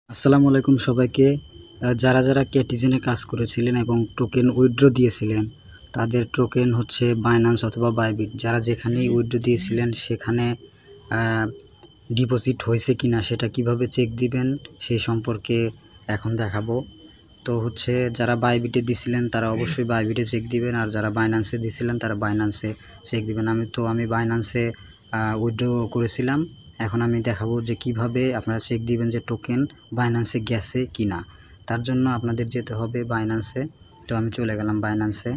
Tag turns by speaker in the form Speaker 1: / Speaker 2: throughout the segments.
Speaker 1: আসসালামু আলাইকুম সবাইকে। যারা ক্যাটিজেনে কাজ করেছিলেন এবং টোকেন উইথড্র দিয়েছিলেন তাদের টোকেন হচ্ছে বাইন্যান্স অথবা বাইবিট, যারা যেখানেই উইথড্র দিয়েছিলেন সেখানে ডিপোজিট হয়েছে কিনা সেটা কিভাবে চেক দিবেন সেই সম্পর্কে এখন দেখাবো। তো হচ্ছে যারা বাইবিটে দিছিলেন তারা অবশ্যই বাইবিটে চেক দিবেন, আর যারা বাইন্যান্সে দিছিলেন তারা বাইন্যান্সে চেক দিবেন। আমি বাইন্যান্সে উইথড্র করেছিলাম। এখন আমি দেখাবো যে কিভাবে আপনারা চেক দিবেন যে টোকেন বাইন্যান্সে গেছে কিনা। তার জন্য আপনাদের যেতে হবে বাইন্যান্সে। তো আমি চলে গেলাম বাইন্যান্সে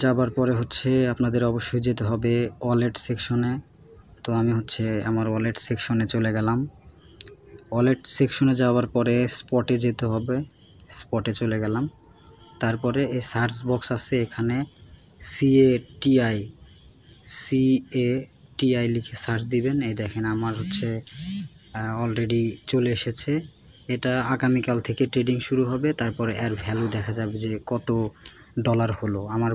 Speaker 1: যাবার পরে হচ্ছে আপনাদের অবশ্যই যেতে হবে ওয়ালেট সেকশনে। তো আমি হচ্ছে আমার ওয়ালেট সেকশনে চলে গেলাম। ওয়ালেট সেকশনে যাওয়ার পরে স্পটে যেতে হবে, স্পটে চলে গেলাম। তারপরে এই সার্চ বক্স আছে, এখানে CATI লিখে সার্চ দিবেন। এই দেখেন আমার হচ্ছে অলরেডি চলে এসেছে। এটা আগামীকাল থেকে ট্রেডিং শুরু হবে, তারপরে এর ভ্যালু দেখা যাবে যে কত ডলার হলো। আমার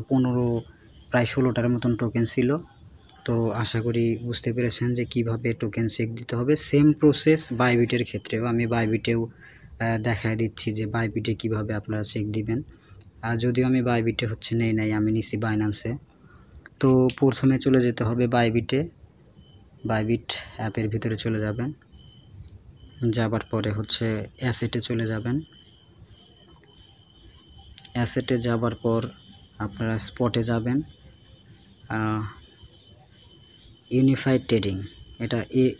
Speaker 1: প্রায় 16টার মতন টোকেন ছিল। তো আশা করি বুঝতে পেরেছেন যে কিভাবে টোকেন চেক দিতে হবে। সেম প্রসেস বাইবিটের ক্ষেত্রেও, আমি বাইবিটেও দেখায় দিচ্ছি যে বাইবিটে কিভাবে আপনারা চেক দিবেন। আর যদিও আমি বাইবিটে হচ্ছে নাই, আমি নিছি বাইন্যান্সে। তো প্রথমে চলে যেতে হবে বাইবিটে। বাইবিট অ্যাপের ভিতরে চলে যাবেন, যাবার পরে হচ্ছে অ্যাসেটে চলে যাবেন। অ্যাসেটে যাবার পর আপনারা স্পটে যাবেন, ইউনিফাইড ট্রেডিং। এটা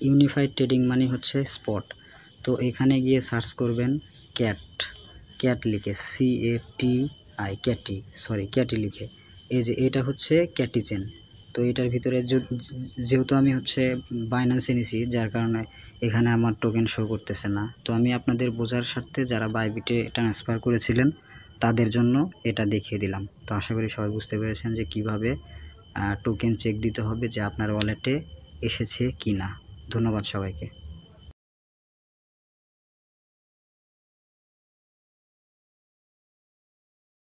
Speaker 1: ইউনিফাইড ট্রেডিং মানে হচ্ছে স্পট। তো এখানে গিয়ে সার্চ করবেন ক্যাট লিখে, ক্যাটি লিখে। এই যে এটা হচ্ছে ক্যাটিজেন। তো এটার ভিতরে যেহেতু আমি হচ্ছে বাইন্যান্সে নিছি, যার কারণে এখানে আমার টোকেন শো করতেছে না। তো আমি আপনাদের বোঝার স্বার্থে যারা বাইবিটে ট্রান্সফার করেছিলেন তাদের জন্য এটা দেখিয়ে দিলাম। তো আশা করি সবাই বুঝতে পেরেছেন যে কিভাবে টোকেন চেক দিতে হবে যে আপনার ওয়ালেটে এসেছে কিনা। ধন্যবাদ সবাইকে।